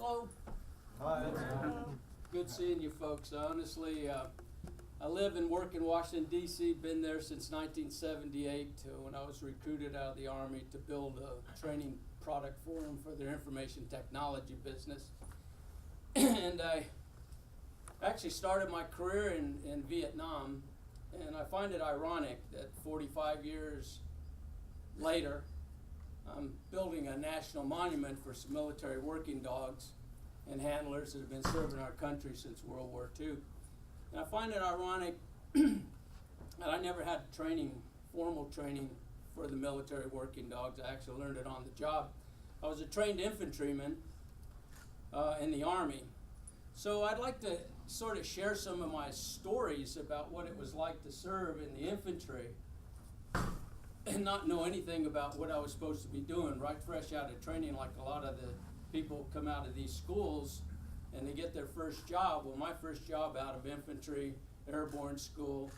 Hello. Hi. Good seeing you folks. Honestly, I live and work in Washington, D.C., been there since 1978 when I was recruited out of the Army to build a training product for them for their information technology business. And I actually started my career in Vietnam, and I find it ironic that 45 years later, I'm building a national monument for some military working dogs and handlers that have been serving our country since World War II. And I find it ironic that I never had formal training for the military working dogs. I actually learned it on the job. I was a trained infantryman in the Army. So I'd like to sort of share some of my stories about what it was like to serve in the infantry and not know anything about what I was supposed to be doing, right fresh out of training, like a lot of the people come out of these schools and they get their first job. Well, my first job out of infantry, airborne school,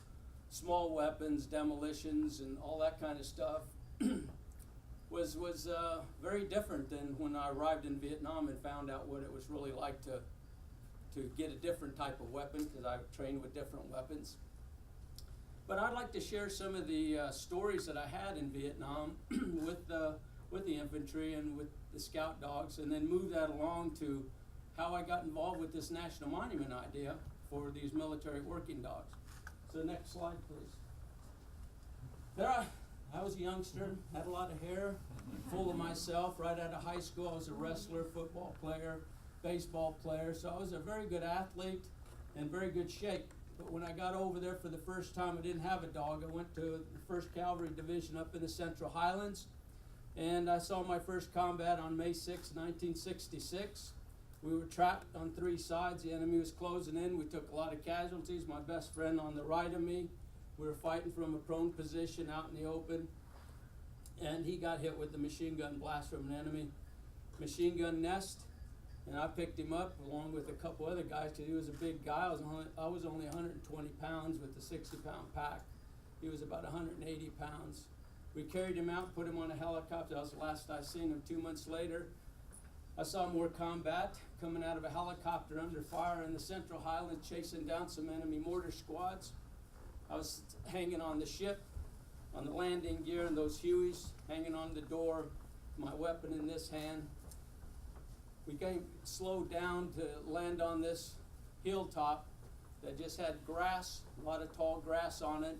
small weapons, demolitions, and all that kind of stuff was very different than when I arrived in Vietnam and found out what it was really like to get a different type of weapon, because I trained with different weapons. But I'd like to share some of the stories that I had in Vietnam with the infantry and with the scout dogs, and then move that along to how I got involved with this national monument idea for these military working dogs. So next slide, please. There I was a youngster, had a lot of hair, full of myself. Right out of high school, I was a wrestler, football player, baseball player, so I was a very good athlete and very good shape. But when I got over there for the first time, I didn't have a dog. I went to the 1st Cavalry Division up in the Central Highlands, and I saw my first combat on May 6, 1966. We were trapped on 3 sides. The enemy was closing in. We took a lot of casualties. My best friend on the right of me, we were fighting from a prone position out in the open, and he got hit with the machine gun blast from an enemy machine gun nest. And I picked him up along with a couple other guys because he was a big guy. I was only 120 pounds with the 60-pound pack. He was about 180 pounds. We carried him out, put him on a helicopter. That was the last I seen him. 2 months later, I saw more combat coming out of a helicopter under fire in the Central Highlands, chasing down some enemy mortar squads. I was hanging on the ship, on the landing gear, and those Hueys, hanging on the door, my weapon in this hand. We slowed down to land on this hilltop that just had grass, a lot of tall grass on it,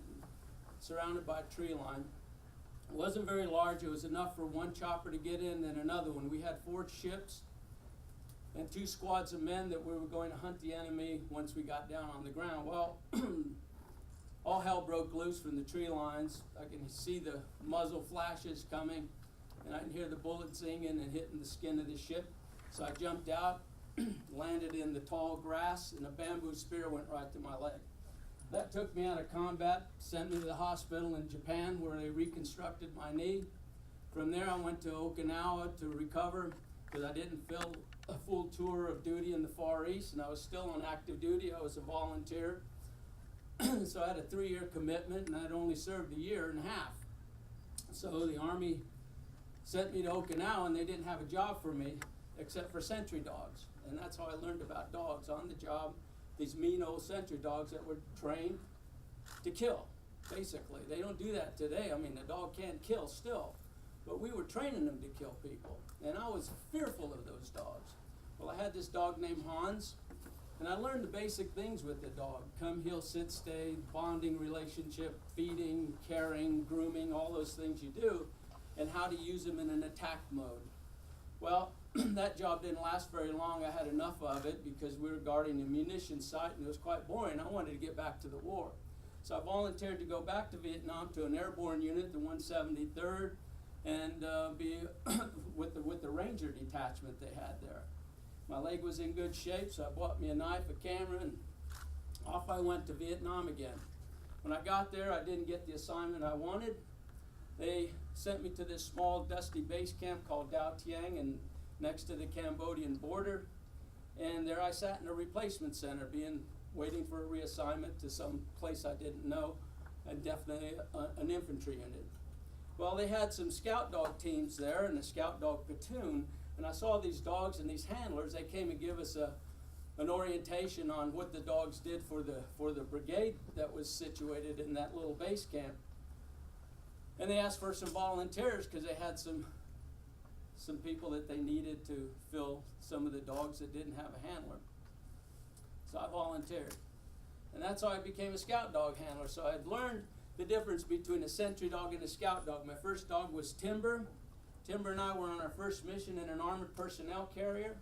surrounded by a tree line. It wasn't very large. It was enough for one chopper to get in, then another one. We had 4 ships and 2 squads of men that we were going to hunt the enemy once we got down on the ground. Well, all hell broke loose from the tree lines. I can see the muzzle flashes coming, and I can hear the bullets singing and hitting the skin of the ship. So I jumped out, landed in the tall grass, and a bamboo spear went right to my leg. That took me out of combat, sent me to the hospital in Japan where they reconstructed my knee. From there I went to Okinawa to recover because I didn't fill a full tour of duty in the Far East, and I was still on active duty. I was a volunteer. So I had a 3-year commitment, and I'd only served a year and a half. So the Army sent me to Okinawa, and they didn't have a job for me except for sentry dogs. And that's how I learned about dogs on the job. These mean old sentry dogs that were trained to kill, basically. They don't do that today. I mean, the dog can't kill still. But we were training them to kill people. And I was fearful of those dogs. Well, I had this dog named Hans, and I learned the basic things with the dog. Come, heel, sit, stay, bonding relationship, feeding, caring, grooming, all those things you do, and how to use them in an attack mode. Well, that job didn't last very long. I had enough of it because we were guarding a munitions site, and it was quite boring. I wanted to get back to the war. So I volunteered to go back to Vietnam to an airborne unit, the 173rd, and be with the Ranger detachment they had there. My leg was in good shape, so I bought me a knife, a camera, and off I went to Vietnam again. When I got there, I didn't get the assignment I wanted. They sent me to this small, dusty base camp called Dao Tiang, and next to the Cambodian border. And there I sat in a replacement center, waiting for a reassignment to some place I didn't know, and definitely an infantry unit. Well, they had some scout dog teams there and a scout dog platoon And I saw these dogs and these handlers. They came and give us an orientation on what the dogs did for the brigade that was situated in that little base camp. And they asked for some volunteers because they had some people that they needed to fill some of the dogs that didn't have a handler. So I volunteered. And that's how I became a scout dog handler. So I had learned the difference between a sentry dog and a scout dog. My first dog was Timber. Timber and I were on our first mission in an armored personnel carrier.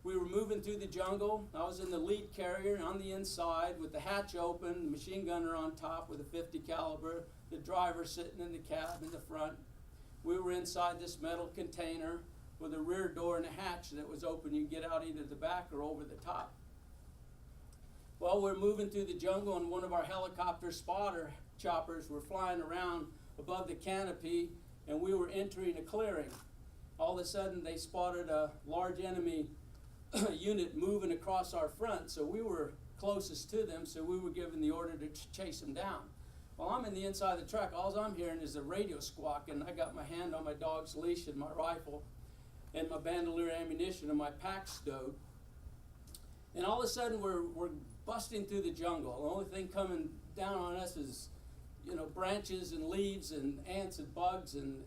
We were moving through the jungle. I was in the lead carrier on the inside with the hatch open, the machine gunner on top with a .50 caliber, the driver sitting in the cab in the front. We were inside this metal container with a rear door and a hatch that was open. You could get out either the back or over the top. Well, we're moving through the jungle, and one of our helicopter spotter choppers were flying around above the canopy, and we were entering a clearing. All of a sudden, they spotted a large enemy unit moving across our front, so we were closest to them, so we were given the order to chase them down. Well, I'm in the inside of the truck. All I'm hearing is a radio squawk, and I got my hand on my dog's leash and my rifle and my bandolier ammunition and my pack stowed. And all of a sudden, we're busting through the jungle. The only thing coming down on us is, branches and leaves and ants and bugs, and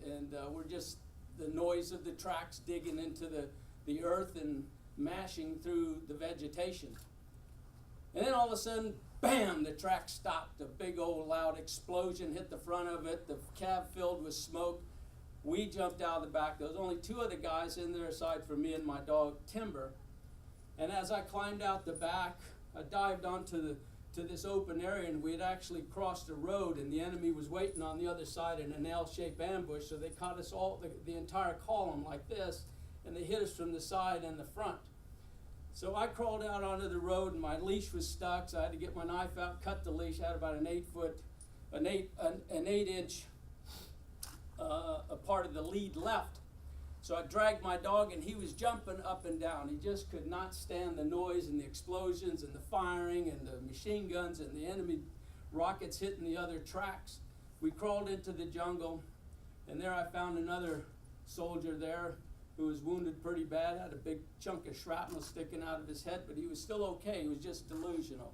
we're just the noise of the tracks digging into the earth and mashing through the vegetation. And then all of a sudden, bam, the track stopped. A big old loud explosion hit the front of it. The cab filled with smoke. We jumped out of the back. There was only two other guys in there aside from me and my dog, Timber. And as I climbed out the back, I dived onto this open area, and we had actually crossed the road, and the enemy was waiting on the other side in an L-shaped ambush, so they caught us all, the entire column like this, and they hit us from the side and the front. So I crawled out onto the road, and my leash was stuck, so I had to get my knife out, cut the leash. I had about an 8-inch a part of the lead left. So I dragged my dog, and he was jumping up and down. He just could not stand the noise and the explosions and the firing and the machine guns and the enemy rockets hitting the other tracks. We crawled into the jungle, and there I found another soldier there who was wounded pretty bad, had a big chunk of shrapnel sticking out of his head, but he was still okay. He was just delusional.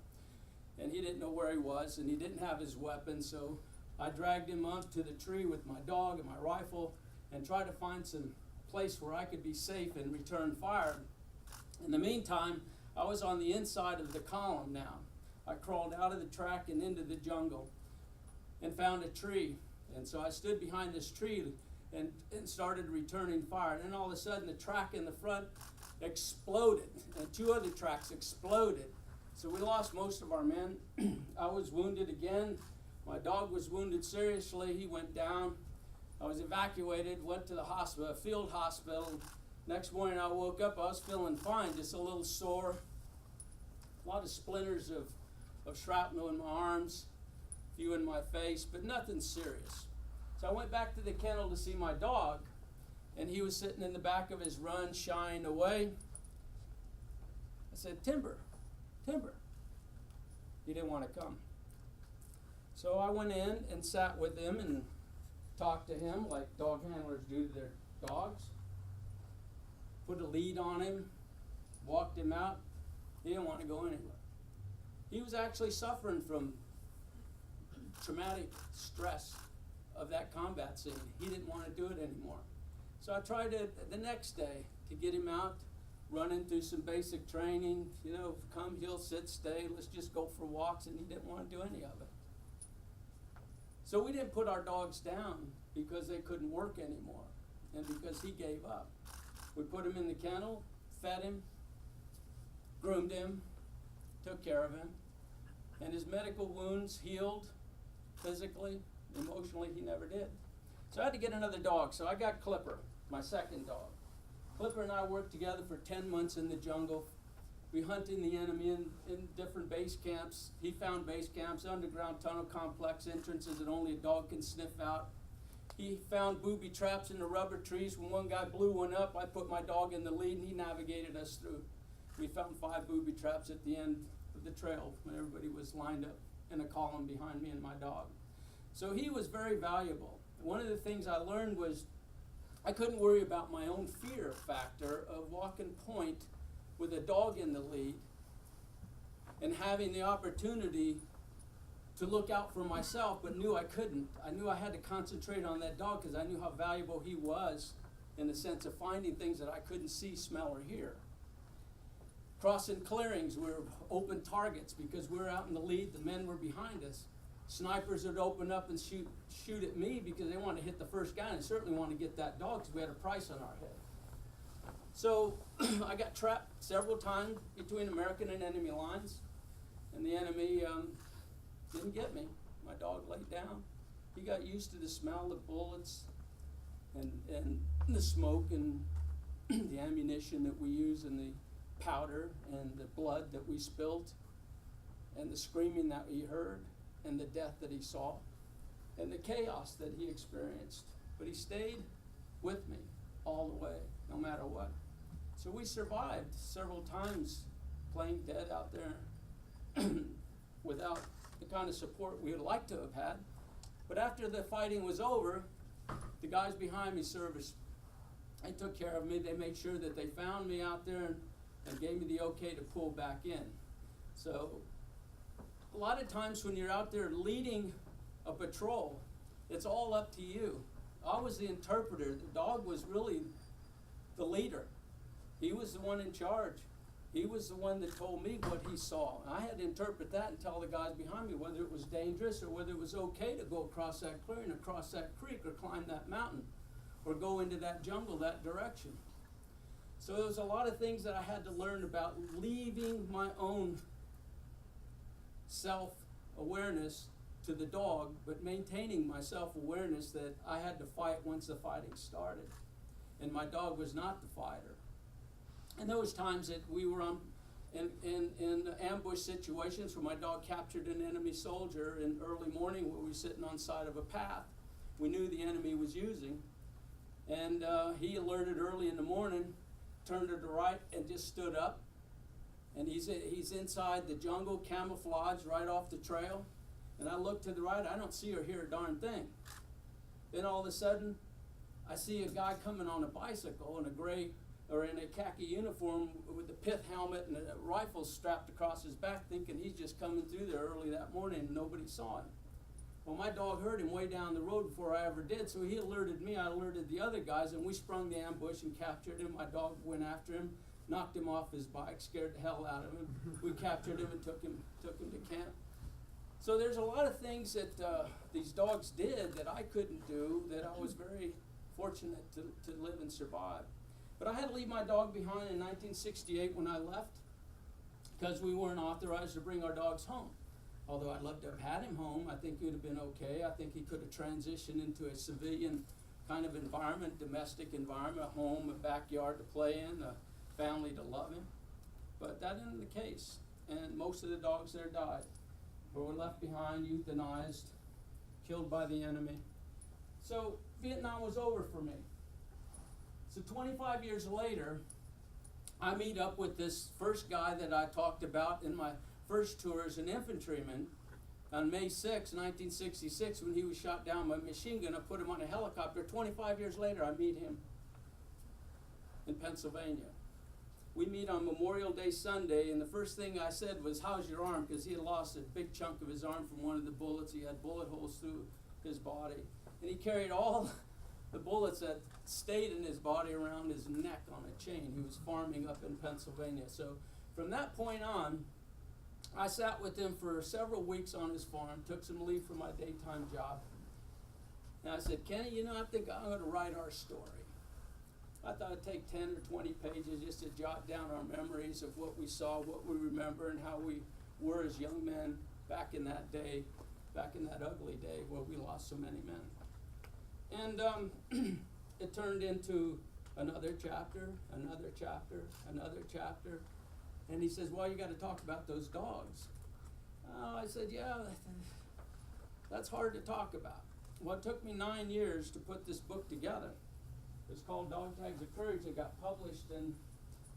And he didn't know where he was, and he didn't have his weapon, so I dragged him up to the tree with my dog and my rifle and tried to find some place where I could be safe and return fire. In the meantime, I was on the inside of the column now. I crawled out of the track and into the jungle and found a tree. And so I stood behind this tree and started returning fire. And then all of a sudden, the track in the front exploded, and two other tracks exploded. So we lost most of our men. I was wounded again. My dog was wounded seriously. He went down. I was evacuated, went to the hospital, a field hospital. Next morning I woke up, I was feeling fine, just a little sore. A lot of splinters of shrapnel in my arms, a few in my face, but nothing serious. So I went back to the kennel to see my dog, and he was sitting in the back of his run, shying away. I said, Timber. He didn't want to come. So I went in and sat with him and talked to him like dog handlers do to their dogs. Put a lead on him, walked him out. He didn't want to go anywhere. He was actually suffering from traumatic stress of that combat scene. He didn't want to do it anymore. So I tried the next day to get him out, running through some basic training, come, heel, sit, stay, let's just go for walks, and he didn't want to do any of it. So we didn't put our dogs down because they couldn't work anymore and because he gave up. We put him in the kennel, fed him, groomed him, took care of him, and his medical wounds healed physically. Emotionally, he never did. So I had to get another dog, so I got Clipper, my second dog. Clipper and I worked together for 10 months in the jungle. We hunted the enemy in different base camps. He found base camps, underground tunnel complex entrances that only a dog can sniff out. He found booby traps in the rubber trees. When one guy blew one up, I put my dog in the lead, and he navigated us through. We found 5 booby traps at the end of the trail when everybody was lined up in a column behind me and my dog. So he was very valuable. One of the things I learned was I couldn't worry about my own fear factor of walking point with a dog in the lead and having the opportunity to look out for myself, but knew I couldn't. I knew I had to concentrate on that dog because I knew how valuable he was in the sense of finding things that I couldn't see, smell, or hear. Crossing clearings, we were open targets because we were out in the lead, the men were behind us. Snipers would open up and shoot at me because they wanted to hit the first guy, and certainly wanted to get that dog because we had a price on our head. So I got trapped several times between American and enemy lines, and the enemy didn't get me. My dog laid down. He got used to the smell of bullets and the smoke and the ammunition that we use and the powder and the blood that we spilled and the screaming that he heard and the death that he saw and the chaos that he experienced. But he stayed with me all the way, no matter what. So we survived several times playing dead out there without the kind of support we would like to have had. But after the fighting was over, the guys behind me they took care of me. They made sure that they found me out there and gave me the okay to pull back in. So a lot of times when you're out there leading a patrol, it's all up to you. I was the interpreter. The dog was really the leader. He was the one in charge. He was the one that told me what he saw. I had to interpret that and tell the guys behind me whether it was dangerous or whether it was okay to go across that clearing, across that creek, or climb that mountain, or go into that jungle that direction. So there was a lot of things that I had to learn about leaving my own self-awareness to the dog, but maintaining my self-awareness that I had to fight once the fighting started. And my dog was not the fighter. And there was times that we were in ambush situations where my dog captured an enemy soldier in early morning where we were sitting on the side of a path we knew the enemy was using. And he alerted early in the morning, turned to the right, and just stood up. And he's inside the jungle, camouflaged right off the trail. And I look to the right, I don't see or hear a darn thing. Then all of a sudden, I see a guy coming on a bicycle in a gray or in a khaki uniform with a pith helmet and a rifle strapped across his back, thinking he's just coming through there early that morning and nobody saw him. Well, my dog heard him way down the road before I ever did, so he alerted me, I alerted the other guys, and we sprung the ambush and captured him. My dog went after him, knocked him off his bike, scared the hell out of him. We captured him and took him to camp. So there's a lot of things that these dogs did that I couldn't do, that I was very fortunate to live and survive. But I had to leave my dog behind in 1968 when I left because we weren't authorized to bring our dogs home. Although I'd love to have had him home, I think he would have been okay. I think he could have transitioned into a civilian kind of environment, domestic environment, a home, a backyard to play in, a family to love him. But that isn't the case. And most of the dogs there died, or were left behind, euthanized, killed by the enemy. So Vietnam was over for me. So 25 years later, I meet up with this first guy that I talked about in my first tour as an infantryman on May 6, 1966, when he was shot down by a machine gun. I put him on a helicopter. 25 years later, I meet him in Pennsylvania. We meet on Memorial Day Sunday, and the first thing I said was, "How's your arm?" Because he had lost a big chunk of his arm from one of the bullets. He had bullet holes through his body. And he carried all the bullets that stayed in his body around his neck on a chain. He was farming up in Pennsylvania. So from that point on, I sat with him for several weeks on his farm, took some leave from my daytime job. And I said, "Kenny, I think I'm going to write our story." I thought I'd take 10 or 20 pages just to jot down our memories of what we saw, what we remember, and how we were as young men back in that day, back in that ugly day where we lost so many men. And it turned into another chapter, another chapter, another chapter. And he says, "Well, you got to talk about those dogs." I said, "Yeah, that's hard to talk about." Well, it took me 9 years to put this book together. It's called Dog Tags of Courage. It got published in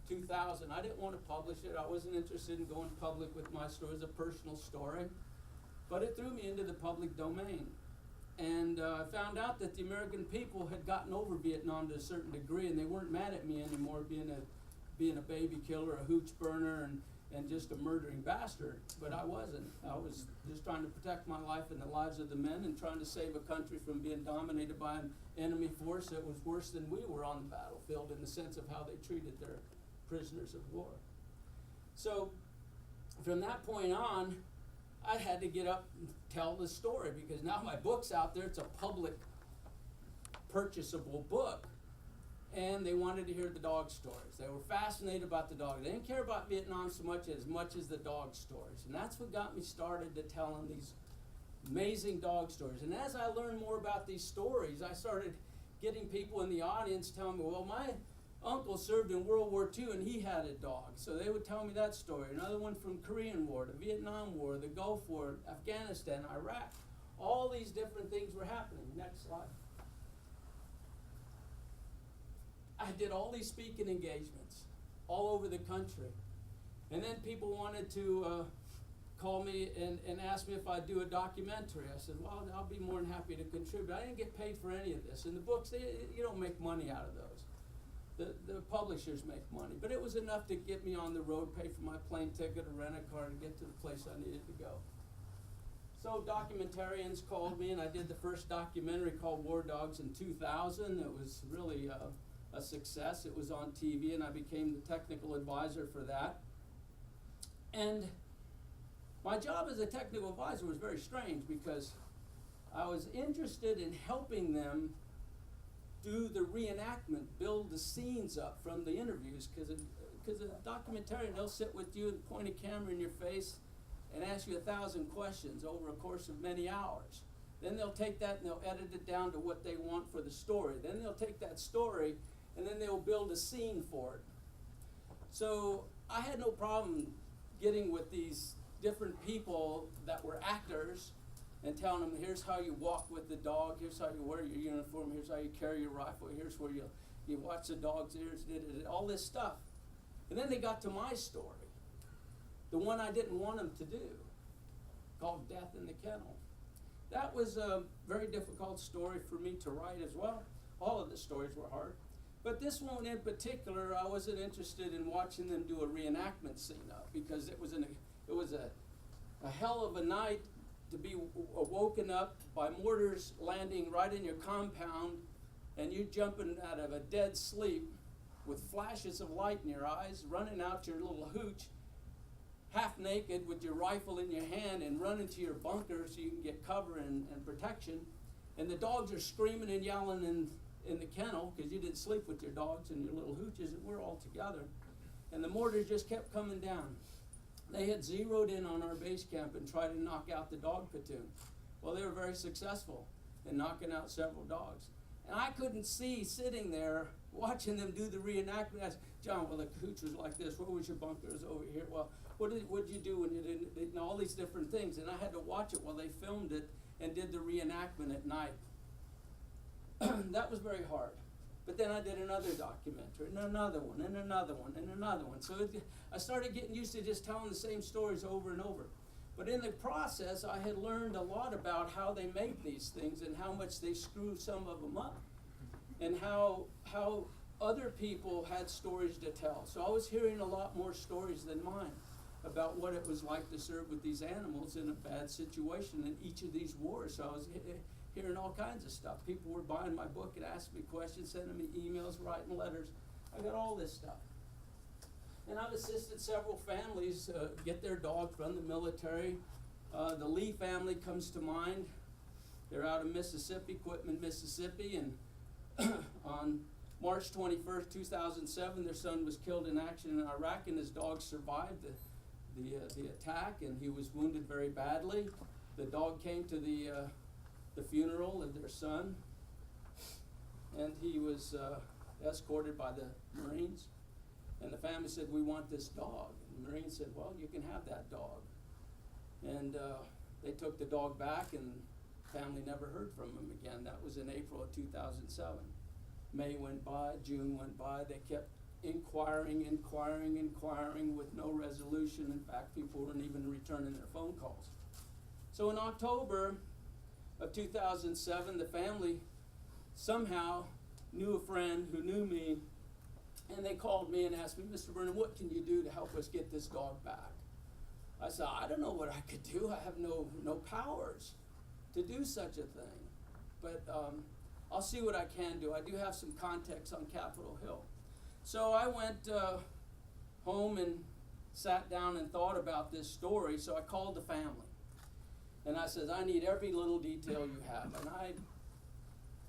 2000. I didn't want to publish it. I wasn't interested in going public with my story as a personal story. But it threw me into the public domain. And I found out that the American people had gotten over Vietnam to a certain degree, and they weren't mad at me anymore being a baby killer, a hooch burner, and just a murdering bastard. But I wasn't. I was just trying to protect my life and the lives of the men, and trying to save a country from being dominated by an enemy force that was worse than we were on the battlefield in the sense of how they treated their prisoners of war. So from that point on, I had to get up and tell the story, because now my book's out there. It's a public purchasable book, and they wanted to hear the dog stories. They were fascinated about the dog. They didn't care about Vietnam so much as the dog stories. And that's what got me started to telling these amazing dog stories. And as I learned more about these stories, I started getting people in the audience telling me, well, my uncle served in World War II and he had a dog. So they would tell me that story. Another one from Korean War, the Vietnam War, the Gulf War, Afghanistan, Iraq. All these different things were happening. Next slide. I did all these speaking engagements all over the country. And then people wanted to call me and ask me if I'd do a documentary. I said, well, I'll be more than happy to contribute. I didn't get paid for any of this. And the books, you don't make money out of those. The publishers make money. But it was enough to get me on the road, pay for my plane ticket, or rent a car to get to the place I needed to go. So documentarians called me, and I did the first documentary called War Dogs in 2000. It was really a success. It was on TV, and I became the technical advisor for that. And my job as a technical advisor was very strange, because I was interested in helping them do the reenactment, build the scenes up from the interviews, because a documentarian, they'll sit with you and point a camera in your face and ask you 1,000 questions over a course of many hours. Then they'll take that and they'll edit it down to what they want for the story. Then they'll take that story and then they'll build a scene for it. So I had no problem getting with these different people that were actors and telling them, here's how you walk with the dog, here's how you wear your uniform, here's how you carry your rifle, here's where you watch the dog's ears, all this stuff. And then they got to my story, the one I didn't want them to do, called Death in the Kennel. That was a very difficult story for me to write as well. All of the stories were hard. But this one in particular, I wasn't interested in watching them do a reenactment scene of, because it was a hell of a night to be woken up by mortars landing right in your compound, and you jumping out of a dead sleep with flashes of light in your eyes, running out your little hooch, half naked with your rifle in your hand, and running to your bunker so you can get cover and protection. And the dogs are screaming and yelling in the kennel, because you didn't sleep with your dogs and your little hooches, and we're all together. And the mortars just kept coming down. They had zeroed in on our base camp and tried to knock out the dog platoon. Well, they were very successful in knocking out several dogs. And I couldn't see sitting there watching them do the reenactment. I said, John, well, the hooch was like this. What was your bunker? It was over here. Well, what did you do when you did all these different things? And I had to watch it while they filmed it and did the reenactment at night. That was very hard. But then I did another documentary, and another one, and another one, and another one. So I started getting used to just telling the same stories over and over. But in the process, I had learned a lot about how they make these things and how much they screw some of them up, and how other people had stories to tell. So I was hearing a lot more stories than mine about what it was like to serve with these animals in a bad situation in each of these wars. So I was hearing all kinds of stuff. People were buying my book and asking me questions, sending me emails, writing letters. I got all this stuff. And I've assisted several families get their dog from the military. The Lee family comes to mind. They're out of Mississippi, Quitman, Mississippi, and on March 21st, 2007, their son was killed in action in Iraq, and his dog survived the attack, and he was wounded very badly. The dog came to the funeral of their son, and he was escorted by the Marines. And the family said, we want this dog. And the Marines said, well, you can have that dog. And they took the dog back, and the family never heard from him again. That was in April of 2007. May went by, June went by. They kept inquiring with no resolution. In fact, people weren't even returning their phone calls. So in October of 2007, the family somehow knew a friend who knew me, and they called me and asked me, Mr. Burnham, what can you do to help us get this dog back? I said, I don't know what I could do. I have no powers to do such a thing. But I'll see what I can do. I do have some contacts on Capitol Hill. So I went home and sat down and thought about this story. So I called the family. And I said, I need every little detail you have. And I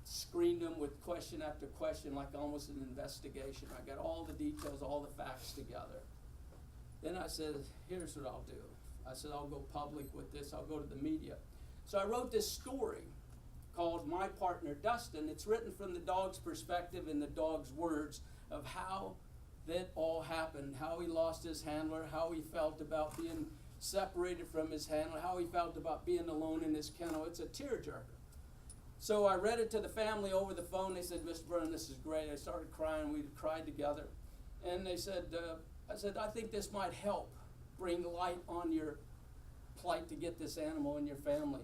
screened them with question after question, like almost an investigation. I got all the details, all the facts together. Then I said, here's what I'll do. I said, I'll go public with this. I'll go to the media. So I wrote this story called My Partner Dustin. It's written from the dog's perspective and the dog's words of how that all happened, how he lost his handler, how he felt about being separated from his handler, how he felt about being alone in his kennel. It's a tearjerker. So I read it to the family over the phone. They said, Mr. Burnham, this is great. I started crying. We cried together. And they said, I said, I think this might help bring light on your plight to get this animal in your family.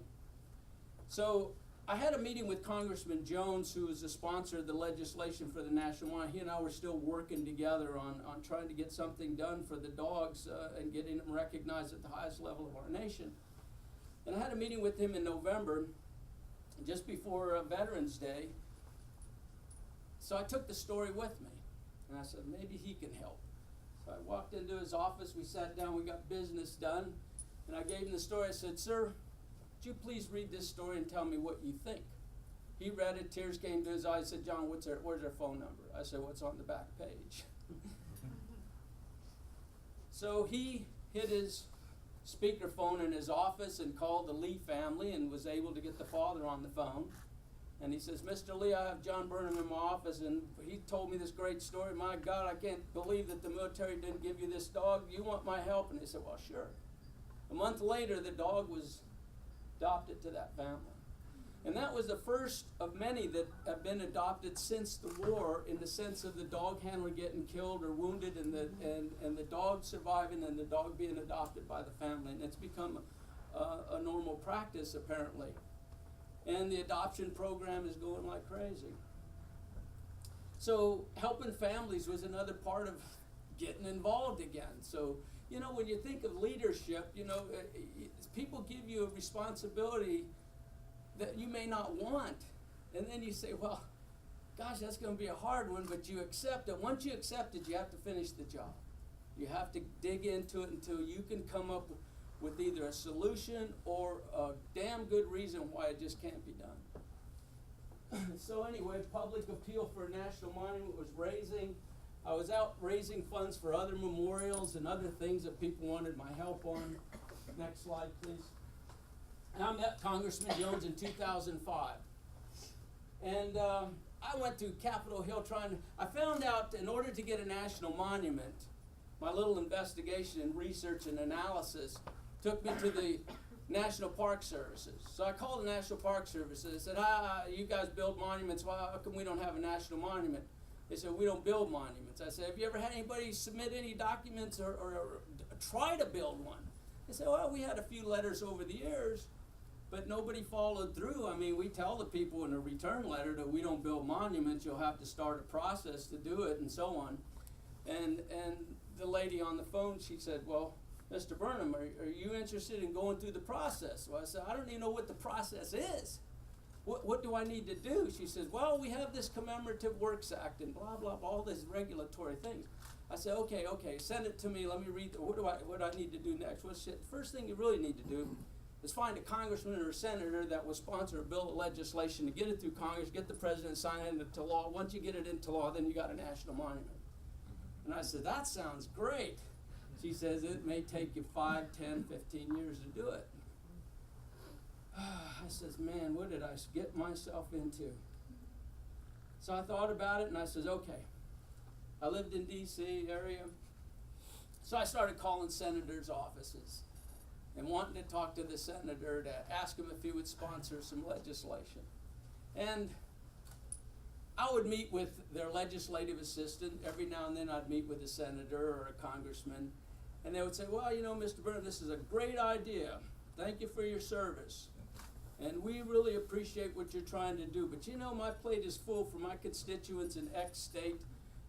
So I had a meeting with Congressman Jones, who is the sponsor of the legislation for the national monitor. He and I were still working together on trying to get something done for the dogs and getting them recognized at the highest level of our nation. And I had a meeting with him in November, just before Veterans Day. So I took the story with me, and I said, maybe he can help. So I walked into his office, we sat down, we got business done, and I gave him the story. I said, sir, would you please read this story and tell me what you think? He read it, tears came to his eyes. He said, John, where's their phone number? I said, what's on the back page? So he hit his speakerphone in his office and called the Lee family and was able to get the father on the phone. And he says, Mr. Lee, I have John Burnam in my office, and he told me this great story. My God, I can't believe that the military didn't give you this dog. You want my help? And they said, well, sure. A month later, the dog was adopted to that family. And that was the first of many that have been adopted since the war, in the sense of the dog handler getting killed or wounded and the dog surviving and the dog being adopted by the family. And it's become a normal practice, apparently. And the adoption program is going like crazy. So helping families was another part of getting involved again. So, you know, when you think of leadership, you know, people give you a responsibility that you may not want. And then you say, well, gosh, that's going to be a hard one, but you accept it. Once you accept it, you have to finish the job. You have to dig into it until you can come up with either a solution or a damn good reason why it just can't be done. So anyway, public appeal for a national monument was raising. I was out raising funds for other memorials and other things that people wanted my help on. Next slide, please. And I met Congressman Jones in 2005. And I went to Capitol Hill I found out in order to get a national monument, my little investigation and research and analysis took me to the National Park Services. So I called the National Park Services. I said, you guys build monuments. Well, how come we don't have a national monument? They said, we don't build monuments. I said, have you ever had anybody submit any documents or try to build one? They said, well, we had a few letters over the years, but nobody followed through. I mean, we tell the people in a return letter that we don't build monuments. You'll have to start a process to do it and so on. And the lady on the phone, she said, well, Mr. Burnham, are you interested in going through the process? Well, I said, I don't even know what the process is. What do I need to do? She says, well, we have this Commemorative Works Act and blah, blah, blah, all these regulatory things. I said, okay, send it to me. Let me read. What do I need to do next? Well, shit, the first thing you really need to do is find a congressman or a senator that will sponsor a bill of legislation to get it through Congress, get the president to sign it into law. Once you get it into law, then you got a national monument. And I said, that sounds great. She says, it may take you 5, 10, 15 years to do it. I says, man, what did I get myself into? So I thought about it, and I says, okay. I lived in D.C. area. So I started calling senators' offices and wanting to talk to the senator to ask him if he would sponsor some legislation. And I would meet with their legislative assistant. Every now and then I'd meet with a senator or a congressman. And they would say, well, you know, Mr. Burnham, this is a great idea. Thank you for your service. And we really appreciate what you're trying to do. But you know, my plate is full for my constituents in X state.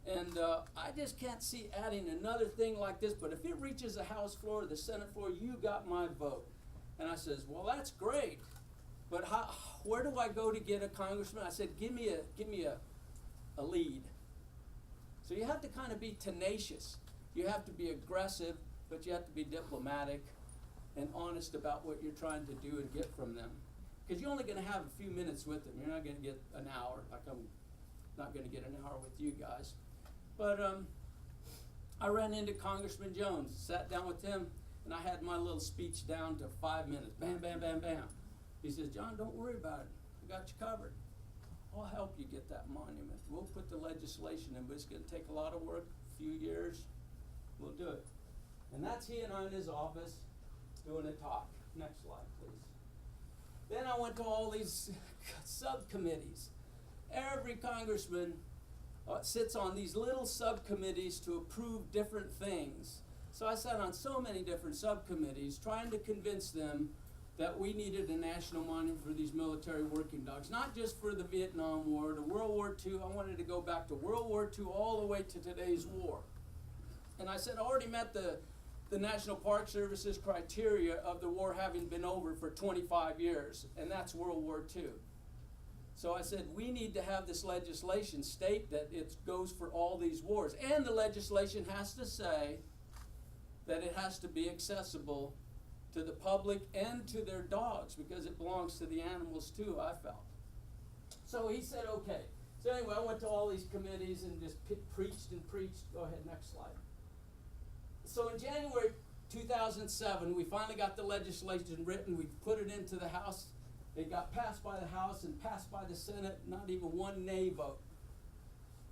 And I just can't see adding another thing like this. But if it reaches the House floor or the Senate floor, you got my vote. And I says, well, that's great. But where do I go to get a congressman? I said, give me a lead. So you have to kind of be tenacious. You have to be aggressive, but you have to be diplomatic and honest about what you're trying to do and get from them. Because you're only going to have a few minutes with them. You're not going to get an hour, like I'm not going to get an hour with you guys. But I ran into Congressman Jones, sat down with him, and I had my little speech down to 5 minutes. Bam, bam, bam, bam. He says, John, don't worry about it. I got you covered. I'll help you get that monument. We'll put the legislation in, but it's going to take a lot of work, a few years. We'll do it. And that's he and I in his office doing a talk. Next slide, please. Then I went to all these subcommittees. Every congressman sits on these little subcommittees to approve different things. So I sat on so many different subcommittees trying to convince them that we needed a national monument for these military working dogs, not just for the Vietnam War, to World War II. I wanted to go back to World War II all the way to today's war. And I said, I already met the National Park Service's criteria of the war having been over for 25 years, and that's World War II. So I said, we need to have this legislation state that it goes for all these wars. And the legislation has to say that it has to be accessible to the public and to their dogs, because it belongs to the animals too, I felt. So he said, okay. So anyway, I went to all these committees and just preached and preached. Go ahead, next slide. So in January 2007, we finally got the legislation written. We put it into the House. It got passed by the House and passed by the Senate, not even one nay vote.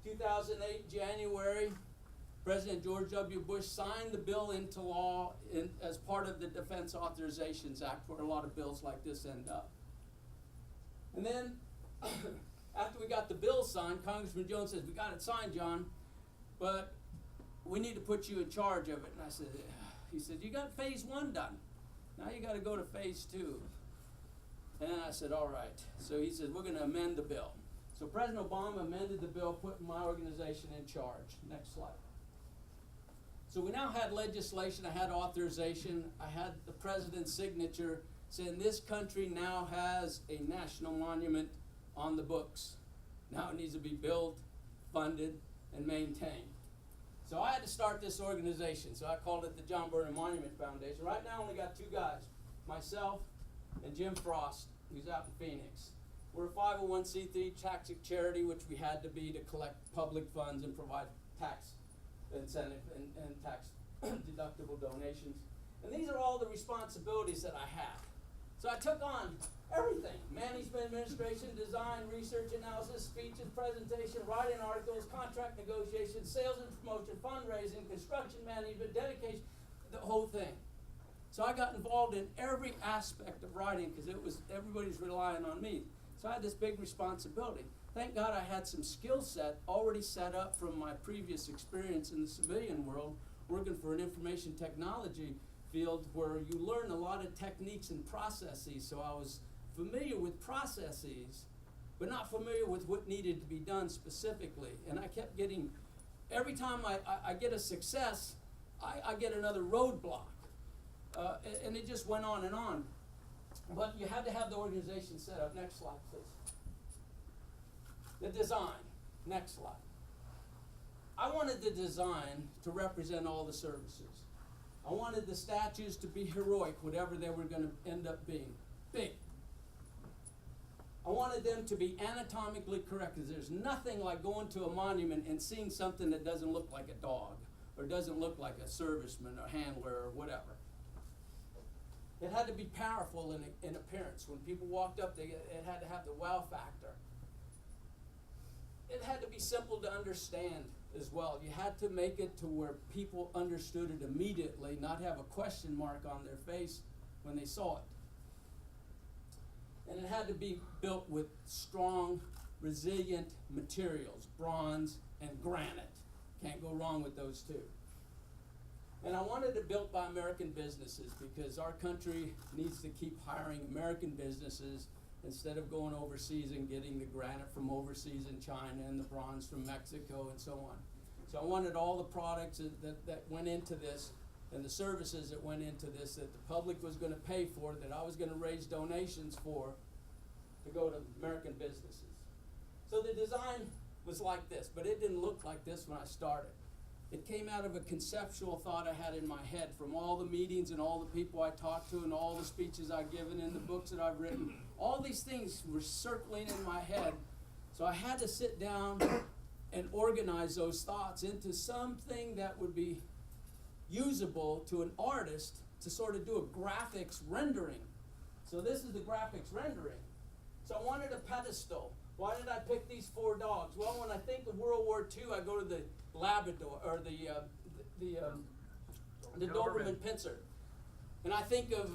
2008, January, President George W. Bush signed the bill into law as part of the Defense Authorizations Act, where a lot of bills like this end up. And then, after we got the bill signed, Congressman Jones says, we got it signed, John, but we need to put you in charge of it. And I said, he said, you got phase 1 done. Now you got to go to phase 2. And I said, all right. So he said, we're going to amend the bill. So President Obama amended the bill, putting my organization in charge. Next slide. So we now had legislation, I had authorization, I had the president's signature saying this country now has a national monument on the books. Now it needs to be built, funded, and maintained. So I had to start this organization. So I called it the John Burnam Monument Foundation. Right now I only got 2 guys, myself and Jim Frost, who's out in Phoenix. We're a 501c3 tax charity, which we had to be to collect public funds and provide tax incentive and tax deductible donations. And these are all the responsibilities that I have. So I took on everything: management, administration, design, research, analysis, speeches, presentation, writing articles, contract negotiations, sales and promotion, fundraising, construction management, dedication, the whole thing. So I got involved in every aspect of writing because everybody's relying on me. So I had this big responsibility. Thank God I had some skill set already set up from my previous experience in the civilian world, working for an information technology field where you learn a lot of techniques and processes. So I was familiar with processes, but not familiar with what needed to be done specifically. And I kept getting, every time I get a success, I get another roadblock. And it just went on and on. But you had to have the organization set up. Next slide, please. The design. Next slide. I wanted the design to represent all the services. I wanted the statues to be heroic, whatever they were going to end up being. Big. I wanted them to be anatomically correct, because there's nothing like going to a monument and seeing something that doesn't look like a dog, or doesn't look like a serviceman or handler or whatever. It had to be powerful in appearance. When people walked up, it had to have the wow factor. It had to be simple to understand as well. You had to make it to where people understood it immediately, not have a question mark on their face when they saw it. And it had to be built with strong, resilient materials, bronze and granite. Can't go wrong with those two. And And I wanted it built by American businesses because our country needs to keep hiring American businesses instead of going overseas and getting the granite from overseas in China and the bronze from Mexico and so on. So I wanted all the products that went into this and the services that went into this that the public was going to pay for, that I was going to raise donations for, to go to American businesses. So the design was like this, but it didn't look like this when I started. It came out of a conceptual thought I had in my head from all the meetings and all the people I talked to and all the speeches I've given and the books that I've written. All these things were circling in my head. So I had to sit down and organize those thoughts into something that would be usable to an artist to sort of do a graphics rendering. So this is the graphics rendering. So I wanted a pedestal. Why did I pick these 4 dogs? Well, when I think of World War II, I go to the Labrador, or the Doberman Pinscher. And I think of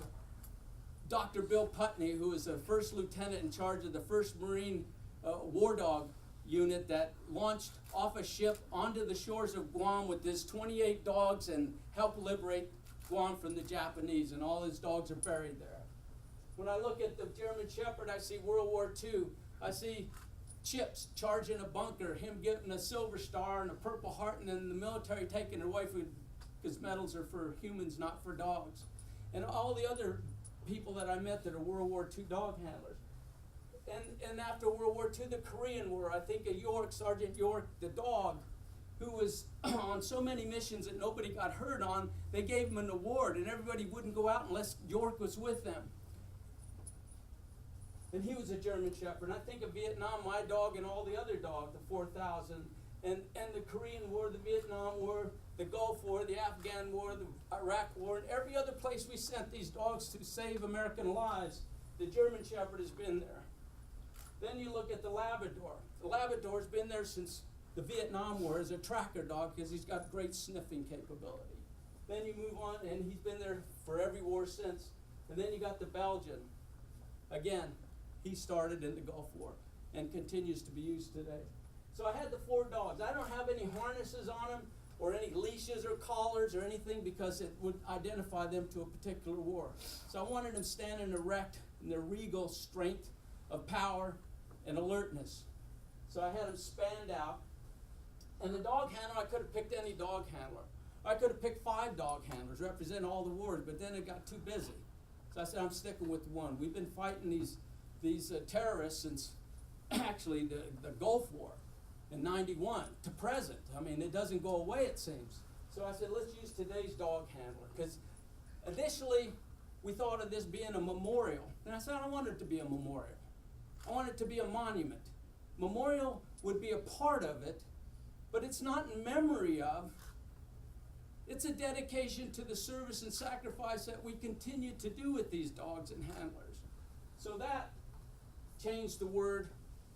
Dr. Bill Putney, who was the first lieutenant in charge of the 1st Marine War Dog unit that launched off a ship onto the shores of Guam with his 28 dogs and helped liberate Guam from the Japanese, and all his dogs are buried there. When I look at the German Shepherd, I see World War II. I see Chips charging a bunker, him getting a Silver Star and a Purple Heart, and then the military taking it away because medals are for humans, not for dogs. And all the other people that I met that are World War II dog handlers. And after World War II, the Korean War, I think of York, Sergeant York, the dog, who was on so many missions that nobody got hurt on. They gave him an award, and everybody wouldn't go out unless York was with them. And he was a German Shepherd. And I think of Vietnam, my dog, and all the other dogs, the 4,000, and the Korean War, the Vietnam War, the Gulf War, the Afghan War, the Iraq War, and every other place we sent these dogs to save American lives. The German Shepherd has been there. Then you look at the Labrador. The Labrador's been there since the Vietnam War as a tracker dog because he's got great sniffing capability. Then you move on, and he's been there for every war since. And then you got the Belgian. Again, he started in the Gulf War and continues to be used today. So I had the 4 dogs. I don't have any harnesses on them or any leashes or collars or anything because it would identify them to a particular war. So I wanted them standing erect in their regal strength of power and alertness. So I had them spanned out. And the dog handler, I could have picked any dog handler. I could have picked 5 dog handlers, represent all the wars, but then it got too busy. So I said, I'm sticking with 1. We've been fighting these terrorists since actually the Gulf War in '91 to present. I mean, it doesn't go away, it seems. So I said, let's use today's dog handler. Because initially, we thought of this being a memorial. And I said, I don't want it to be a memorial. I want it to be a monument. Memorial would be a part of it, but it's not in memory of. It's a dedication to the service and sacrifice that we continue to do with these dogs and handlers. So that changed the word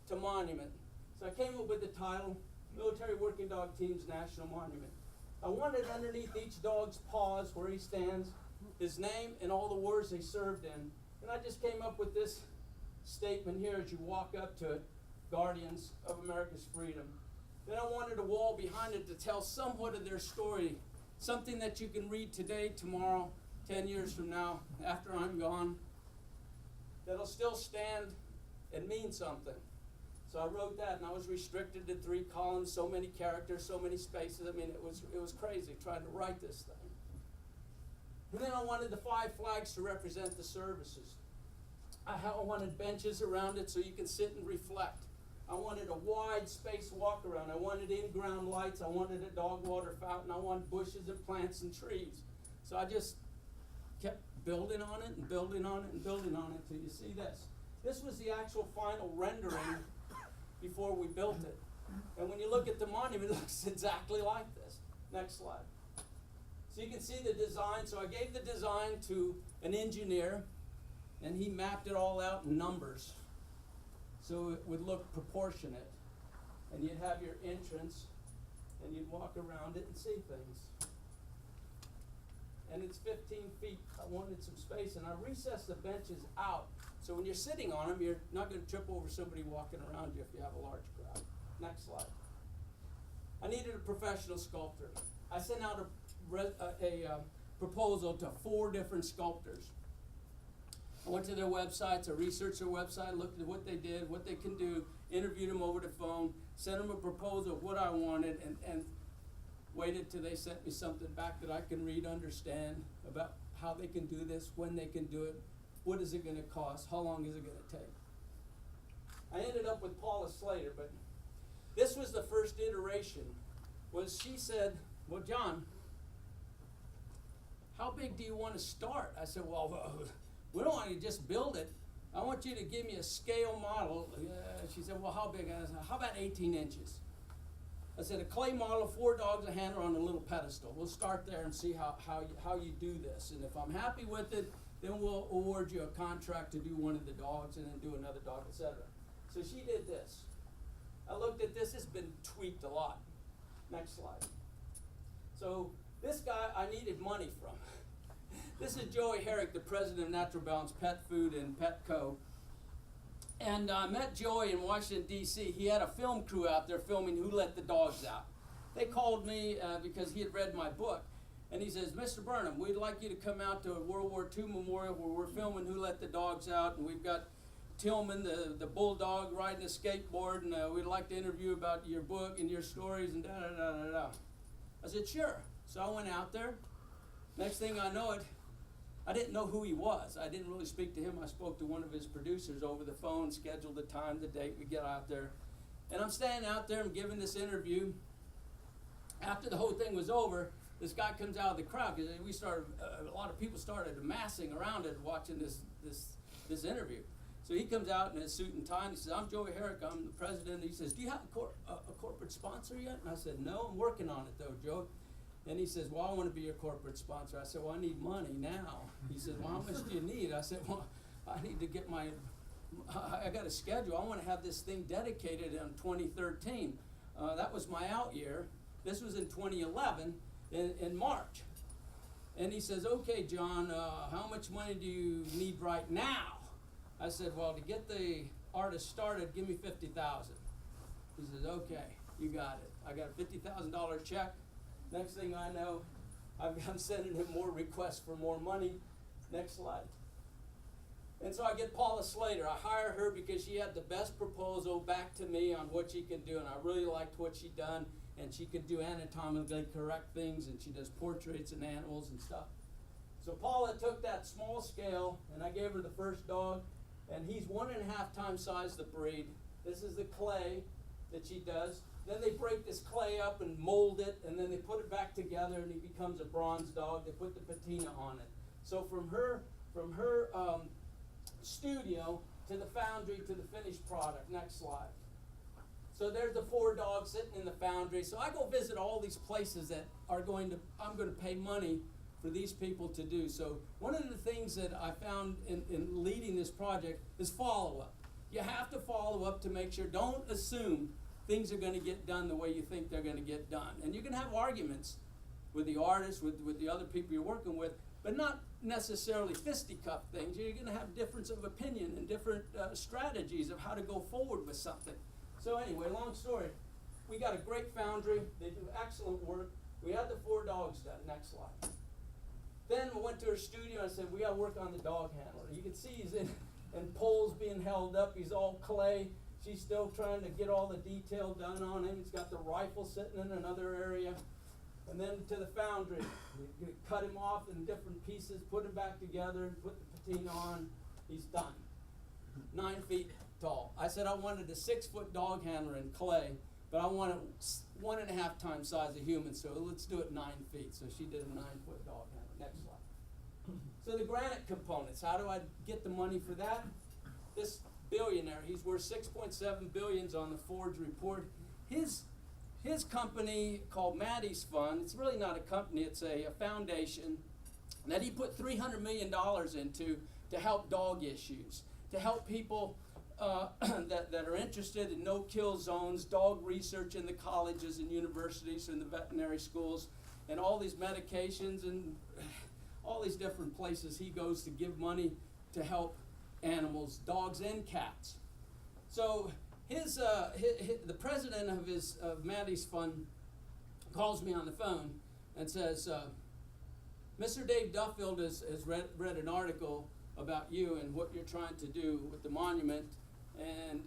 to monument. So I came up with the title, Military Working Dog Team's National Monument. I wanted underneath each dog's paws where he stands, his name and all the wars they served in. And I just came up with this statement here as you walk up to it, Guardians of America's Freedom. Then I wanted a wall behind it to tell somewhat of their story, something that you can read today, tomorrow, 10 years from now, after I'm gone, that'll still stand and mean something. So I wrote that, and I was restricted to 3 columns, so many characters, so many spaces. I mean, it was crazy trying to write this thing. And then I wanted the 5 flags to represent the services. I wanted benches around it so you can sit and reflect. I wanted a wide space walk around. I wanted in-ground lights. I wanted a dog water fountain. I wanted bushes and plants and trees. So I just kept building on it and building on it and building on it until you see this. This was the actual final rendering before we built it. And when you look at the monument, it looks exactly like this. Next slide. So you can see the design. So I gave the design to an engineer, and he mapped it all out in numbers so it would look proportionate. And you'd have your entrance, and you'd walk around it and see things. And it's 15 feet. I wanted some space, and I recessed the benches out. So when you're sitting on them, you're not going to trip over somebody walking around you if you have a large crowd. Next slide. I needed a professional sculptor. I sent out proposal to 4 different sculptors. I went to their websites, I researched their website, looked at what they did, what they can do, interviewed them over the phone, sent them a proposal of what I wanted, and waited till they sent me something back that I can read, understand about how they can do this, when they can do it, what is it going to cost, how long is it going to take. I ended up with Paula Slater, but this was the first iteration. Was she said, well, John, how big do you want to start? I said, well, we don't want you to just build it. I want you to give me a scale model. She said, well, how big? I said, how about 18 inches? I said, a clay model, 4 dogs, a handler on a little pedestal. We'll start there and see how you do this. And if I'm happy with it, then we'll award you a contract to do one of the dogs and then do another dog, etc. So she did this. I looked at this. It's been tweaked a lot. Next slide. So this guy I needed money from. This is Joey Herrick, the president of Natural Balance Pet Food and Petco. And I met Joey in Washington, D.C. He had a film crew out there filming Who Let the Dogs Out. They called me because he had read my book. And he says, Mr. Burnham, we'd like you to come out to a World War II memorial where we're filming Who Let the Dogs Out. And we've got Tillman, the bulldog, riding a skateboard. And we'd like to interview about your book and your stories and da-da-da-da-da. I said, sure. So I went out there. Next thing I know it, I didn't know who he was. I didn't really speak to him. I spoke to one of his producers over the phone, scheduled the time, the date, we get out there. And I'm standing out there, I'm giving this interview. After the whole thing was over, this guy comes out of the crowd, because a lot of people started amassing around it watching this interview. So he comes out in his suit and tie, and he says, I'm Joey Herrick, I'm the president. And he says, do you have a corporate sponsor yet? And I said, no, I'm working on it though, Joe. And he says, well, I want to be your corporate sponsor. I said, well, I need money now. He said, well, how much do you need? I said, well, I need to get I got a schedule. I want to have this thing dedicated in 2013. That was my out year. This was in 2011, in March. And he says, okay, John, how much money do you need right now? I said, well, to get the artist started, give me $50,000. He says, okay, you got it. I got a $50,000 check. Next thing I know, I'm sending him more requests for more money. Next slide. And so I get Paula Slater. I hire her because she had the best proposal back to me on what she can do, and I really liked what she done. And she can do anatomically correct things, and she does portraits and animals and stuff. So Paula took that small scale, and I gave her the first dog, and he's 1.5 times size the breed. This is the clay that she does. Then they break this clay up and mold it, and then they put it back together, and he becomes a bronze dog. They put the patina on it. So from her studio to the foundry to the finished product. Next slide. So there's the 4 dogs sitting in the foundry. So I go visit all these places that I'm going to pay money for these people to do. So one of the things that I found in leading this project is follow-up. You have to follow up to make sure. Don't assume things are going to get done the way you think they're going to get done. And you can have arguments with the artists, with the other people you're working with, but not necessarily fisticuff things. You're going to have difference of opinion and different strategies of how to go forward with something. So anyway, long story. We got a great foundry. They do excellent work. We had the 4 dogs done. Next slide. Then we went to her studio and I said, we got to work on the dog handler. You can see he's in poles being held up. He's all clay. She's still trying to get all the detail done on him. He's got the rifle sitting in another area. And then to the foundry. We cut him off in different pieces, put him back together, put the patina on. He's done. 9 feet tall. I said I wanted a 6-foot dog handler in clay, but I wanted 1.5 times size of human, so let's do it 9 feet. So she did a 9-foot dog handler. Next slide. So the granite components, how do I get the money for that? This billionaire, he's worth $6.7 billion on the Forbes report. His company called Maddie's Fund, it's really not a company, it's a foundation that he put $300 million into to help dog issues, to help people that are interested in no-kill zones, dog research in the colleges and universities and the veterinary schools, and all these medications and all these different places he goes to give money to help animals, dogs and cats. So the president of Maddie's Fund calls me on the phone and says, Mr. Dave Duffield has read an article about you and what you're trying to do with the monument, and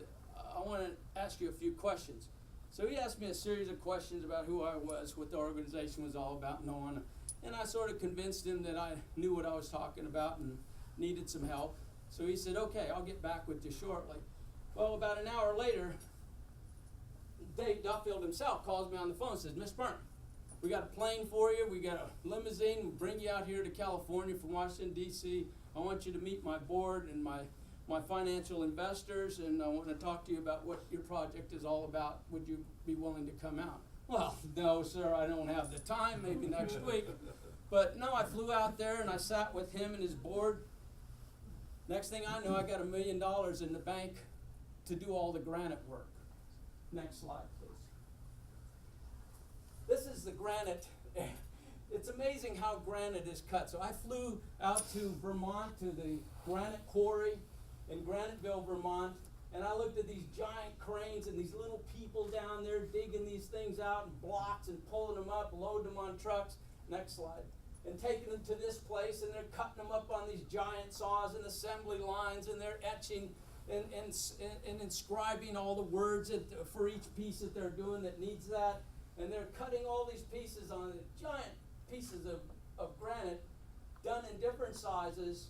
I want to ask you a few questions. So he asked me a series of questions about who I was, what the organization was all about, and on. And I sort of convinced him that I knew what I was talking about and needed some help. So he said, okay, I'll get back with you shortly. Well, about an hour later, Dave Duffield himself calls me on the phone and says, Miss Burnham, we got a plane for you, we got a limousine, we'll bring you out here to California from Washington, D.C. I want you to meet my board and my financial investors, and I want to talk to you about what your project is all about. Would you be willing to come out? Well, no, sir, I don't have the time, maybe next week. But no, I flew out there and I sat with him and his board. Next thing I know, I got $1 million in the bank to do all the granite work. Next slide, please. This is the granite. It's amazing how granite is cut. So I flew out to Vermont to the granite quarry in Graniteville, Vermont, and I looked at these giant cranes and these little people down there digging these things out in blocks and pulling them up, loading them on trucks. Next slide. And taking them to this place, and they're cutting them up on these giant saws and assembly lines, and they're etching and inscribing all the words for each piece that they're doing that needs that. And they're cutting all these pieces on giant pieces of granite done in different sizes,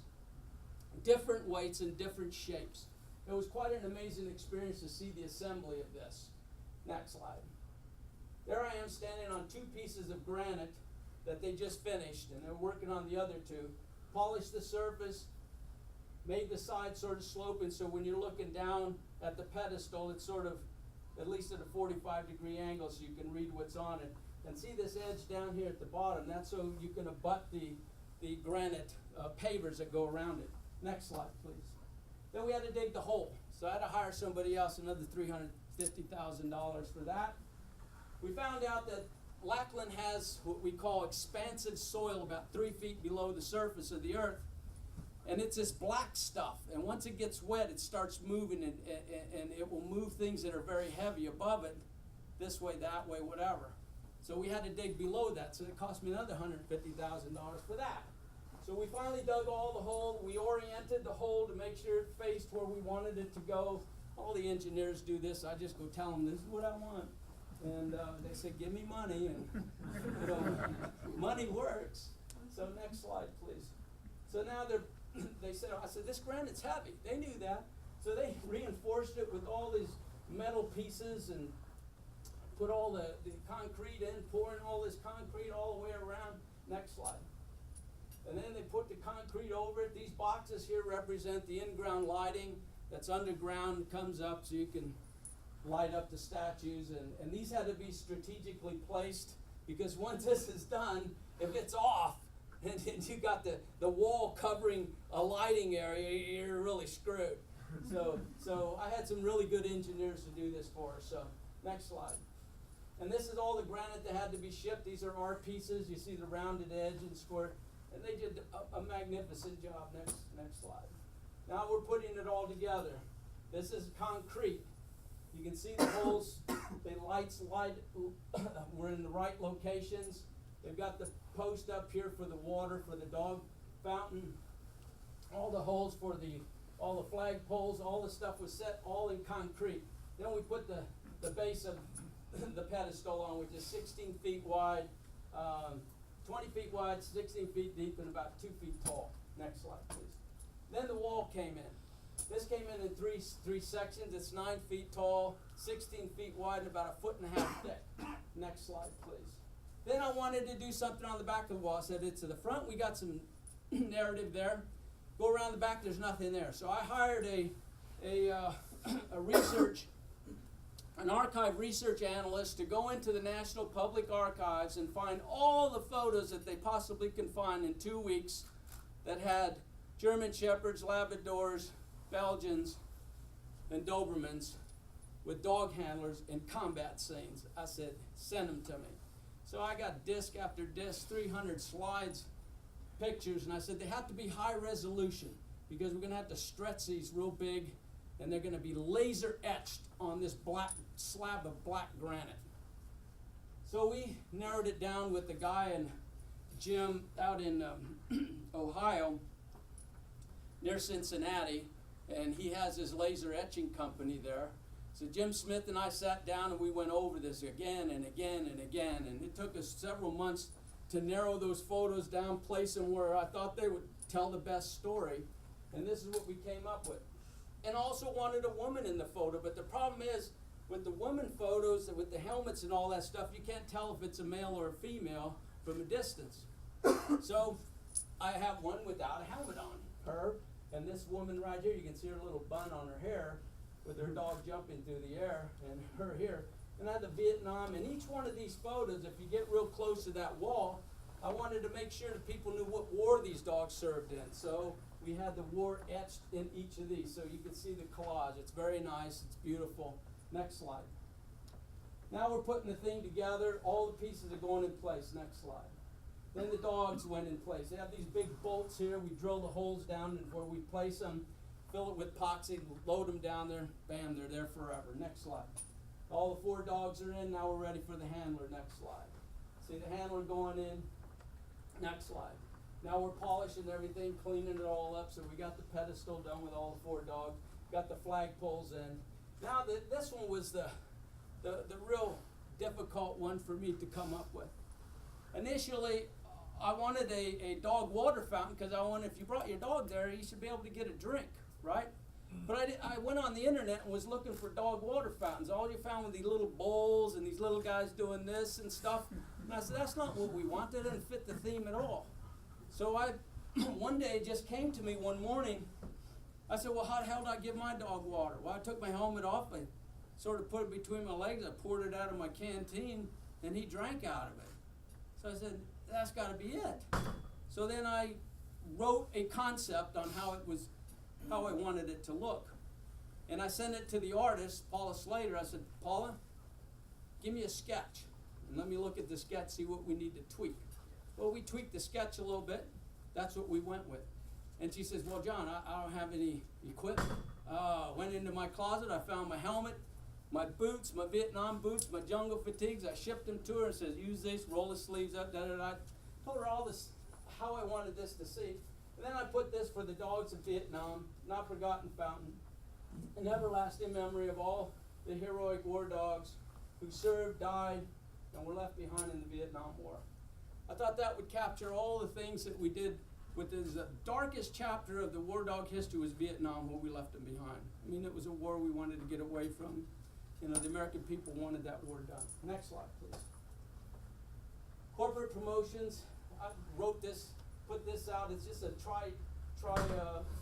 different weights, and different shapes. It was quite an amazing experience to see the assembly of this. Next slide. There I am standing on 2 pieces of granite that they just finished, and they're working on the other 2. Polished the surface, made the side sort of sloping, so when you're looking down at the pedestal, it's sort of at least at a 45-degree angle so you can read what's on it. And see this edge down here at the bottom? That's so you can abut the granite pavers that go around it. Next slide, please. Then we had to dig the hole. So I had to hire somebody else, another $350,000 for that. We found out that Lackland has what we call expansive soil about 3 feet below the surface of the earth. And it's this black stuff. And once it gets wet, it starts moving, and it will move things that are very heavy above it, this way, that way, whatever. So we had to dig below that. So it cost me another $150,000 for that. So we finally dug all the hole. We oriented the hole to make sure it faced where we wanted it to go. All the engineers do this. I just go tell them, this is what I want. And they said, give me money. And you know, money works. So next slide, please. So now they said, I said, this granite's heavy. They knew that. So they reinforced it with all these metal pieces and put all the concrete in, pouring all this concrete all the way around. Next slide. And then they put the concrete over it. These boxes here represent the in-ground lighting that's underground, comes up so you can light up the statues. And these had to be strategically placed, because once this is done, if it's off, and you got the wall covering a lighting area, you're really screwed. So I had some really good engineers to do this for us. So next slide. And this is all the granite that had to be shipped. These are art pieces. You see the rounded edge and square. And they did a magnificent job. Next slide. Now we're putting it all together. This is concrete. You can see the holes. The lights were in the right locations. They've got the post up here for the water, for the dog fountain. All the holes for all the flag poles, all the stuff was set all in concrete. Then we put the base of the pedestal on, which is 16 feet wide, 20 feet wide, 16 feet deep, and about 2 feet tall. Next slide, please. Then the wall came in. This came in three sections. It's 9 feet tall, 16 feet wide, and about 1.5 feet thick. Next slide, please. Then I wanted to do something on the back of the wall. I said, it's to the front. We got some narrative there. Go around the back. There's nothing there. So I hired an archive research analyst to go into the National Public Archives and find all the photos that they possibly can find in 2 weeks that had German Shepherds, Labradors, Belgians, and Dobermans with dog handlers in combat scenes. I said, send them to me. So I got disc after disc, 300 slides, pictures, and I said they have to be high resolution because we're going to have to stretch these real big, and they're going to be laser etched on this black slab of black granite. So we narrowed it down with the guy and Jim out in Ohio, near Cincinnati, and he has his laser etching company there. So Jim Smith and I sat down and we went over this again and again and again, and it took us several months to narrow those photos down, place them where I thought they would tell the best story, and this is what we came up with. And also wanted a woman in the photo, but the problem is, with the woman photos, with the helmets and all that stuff, you can't tell if it's a male or a female from a distance. So I have one without a helmet on, her, and this woman right here, you can see her little bun on her hair with her dog jumping through the air, and her here. And I had the Vietnam, and each one of these photos, if you get real close to that wall, I wanted to make sure that people knew what war these dogs served in. So we had the war etched in each of these, so you can see the collage. It's very nice, it's beautiful. Next slide. Now we're putting the thing together. All the pieces are going in place. Next slide. Then the dogs went in place. They have these big bolts here. We drill the holes down and where we place them, fill it with epoxy, load them down there. Bam, they're there forever. Next slide. All the 4 dogs are in. Now we're ready for the handler. Next slide. See the handler going in. Next slide. Now we're polishing everything, cleaning it all up. So we got the pedestal done with all the 4 dogs. Got the flagpoles in. Now this one was the real difficult one for me to come up with. Initially, I wanted a dog water fountain because I wanted, if you brought your dog there, you should be able to get a drink, right? But I went on the internet and was looking for dog water fountains. All you found were these little bowls and these little guys doing this and stuff. And I said, that's not what we want. That didn't fit the theme at all. So one day it just came to me one morning. I said, well, how the hell do I give my dog water? Well, I took my helmet off, I sort of put it between my legs, I poured it out of my canteen, and he drank out of it. So I said, that's got to be it. So then I wrote a concept on how I wanted it to look. And I sent it to the artist, Paula Slater. I said, Paula, give me a sketch, and let me look at the sketch, see what we need to tweak. Well, we tweaked the sketch a little bit. That's what we went with. And she says, well, John, I don't have any equipment. Went into my closet, I found my helmet, my boots, my Vietnam boots, my jungle fatigues. I shipped them to her and says, use this, roll the sleeves up, da-da-da. Told her all this, how I wanted this to see. And then I put this for the dogs of Vietnam, not forgotten fountain, an everlasting memory of all the heroic war dogs who served, died, and were left behind in the Vietnam War. I thought that would capture all the things that we did. With the darkest chapter of the war dog history was Vietnam, where we left them behind. I mean, it was a war we wanted to get away from. You know, the American people wanted that war done. Next slide, please. Corporate promotions. I wrote this, put this out. It's just a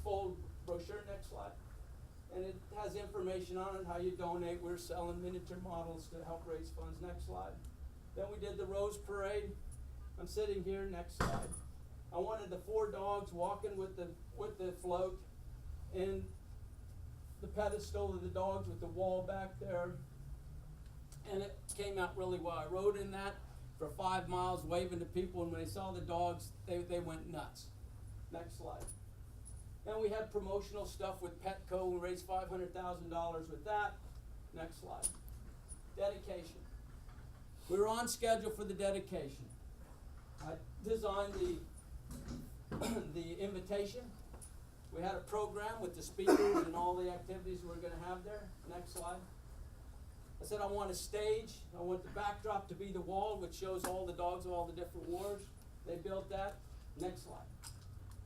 fold brochure. Next slide. And it has information on it, how you donate. We're selling miniature models to help raise funds. Next slide. Then we did the Rose Parade. I'm sitting here. Next slide. I wanted the 4 dogs walking with the float, and the pedestal of the dogs with the wall back there, and it came out really well. I rode in that for 5 miles, waving to people, and when they saw the dogs, they went nuts. Next slide. Then we had promotional stuff with Petco. We raised $500,000 with that. Next slide. Dedication. We were on schedule for the dedication. I designed the invitation. We had a program with the speakers and all the activities we're going to have there. Next slide. I said I want a stage. I want the backdrop to be the wall, which shows all the dogs of all the different wars. They built that. Next slide.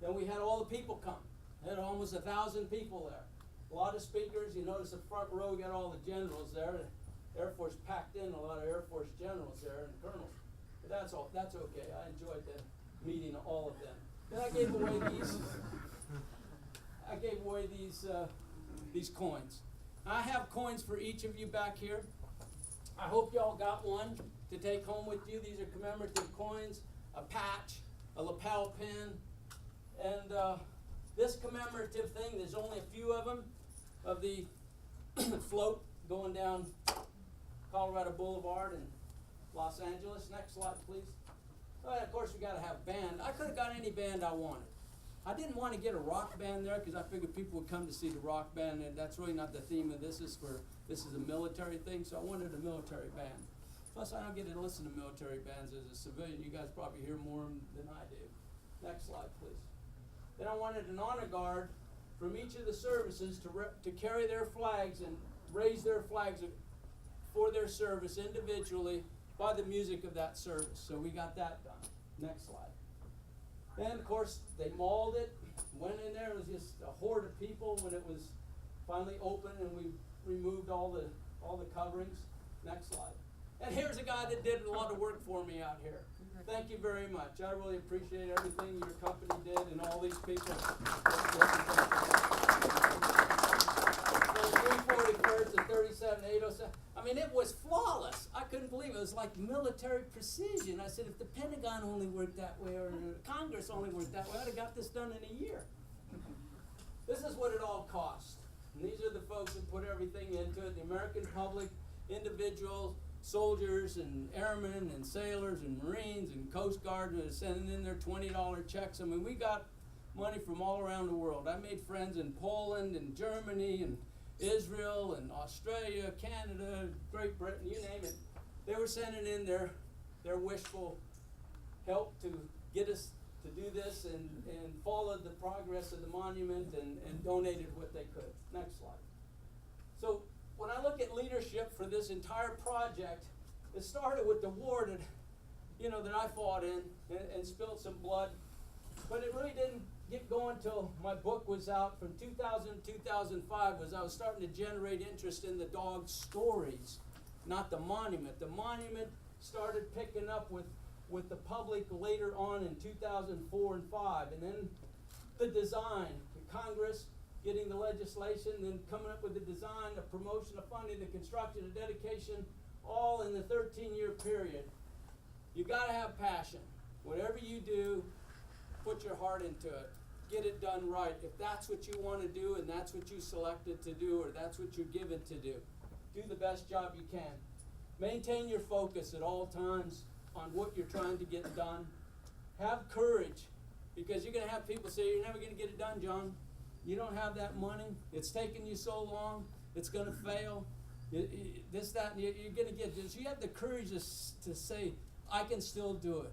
Then we had all the people come. We had almost 1,000 people there. A lot of speakers. You notice the front row got all the generals there. The Air Force packed in a lot of Air Force generals there and colonels. But that's all. That's okay. I enjoyed meeting all of them. Then I gave away these coins. I have coins for each of you back here. I hope y'all got one to take home with you. These are commemorative coins, a patch, a lapel pin, and this commemorative thing, there's only a few of them, of the float going down Colorado Boulevard in Los Angeles. Next slide, please. Well, of course, we got to have band. I could have got any band I wanted. I didn't want to get a rock band there because I figured people would come to see the rock band, and that's really not the theme of this. This is a military thing, so I wanted a military band. Plus, I don't get to listen to military bands as a civilian. You guys probably hear more than I do. Next slide, please. Then I wanted an honor guard from each of the services to carry their flags and raise their flags for their service individually by the music of that service. So we got that done. Next slide. Then, of course, they mauled it, went in there. It was just a horde of people when it was finally open, and we removed all the coverings. Next slide. And here's a guy that did a lot of work for me out here. Thank you very much. I really appreciate everything your company did and all these people. So 341st and 37807. I mean, it was flawless. I couldn't believe it. It was like military precision. I said, if the Pentagon only worked that way, or Congress only worked that way, I'd have got this done in a year. This is what it all cost. And these are the folks that put everything into it. The American public, individuals, soldiers and airmen and sailors and Marines and Coast Guard that are sending in their $20 checks. I mean, we got money from all around the world. I made friends in Poland and Germany and Israel and Australia, Canada, Great Britain, you name it. They were sending in their wishful help to get us to do this and follow the progress of the monument and donated what they could. Next slide. So when I look at leadership for this entire project, it started with the war that I fought in and spilled some blood, but it really didn't get going till my book was out from 2000 to 2005. Was I was starting to generate interest in the dog stories, not the monument. The monument started picking up with the public later on in 2004 and 5, and then the design, the Congress getting the legislation, then coming up with the design, the promotion, the funding, the construction, the dedication, all in the 13-year period. You got to have passion. Whatever you do, put your heart into it. Get it done right. If that's what you want to do and that's what you selected to do or that's what you're given to do, do the best job you can. Maintain your focus at all times on what you're trying to get done. Have courage, because you're going to have people say, you're never going to get it done, John. You don't have that money. It's taken you so long. It's going to fail. This, that, and you're going to get this. You have the courage to say, I can still do it.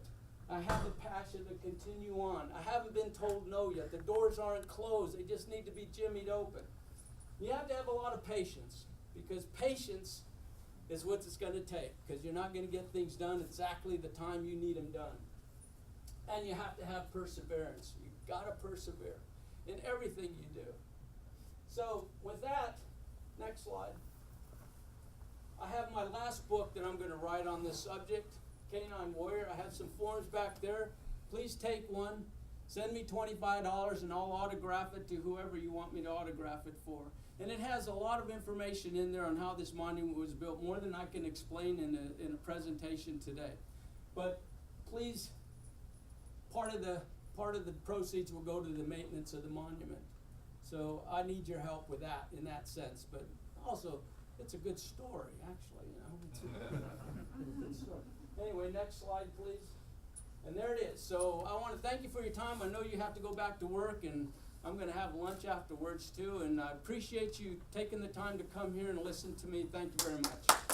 I have the passion to continue on. I haven't been told no yet. The doors aren't closed. They just need to be jimmied open. You have to have a lot of patience, because patience is what it's going to take, because you're not going to get things done exactly the time you need them done. And you have to have perseverance. You've got to persevere in everything you do. So with that, next slide. I have my last book that I'm going to write on this subject, Canine Warrior. I have some forms back there. Please take one. Send me $25 and I'll autograph it to whoever you want me to autograph it for. And it has a lot of information in there on how this monument was built, more than I can explain in a presentation today. But please, part of the proceeds will go to the maintenance of the monument. So I need your help with that in that sense. But also, it's a good story, actually. It's a good story. Anyway, next slide, please. And there it is. So I want to thank you for your time. I know you have to go back to work, and I'm going to have lunch afterwards too. And I appreciate you taking the time to come here and listen to me. Thank you very much.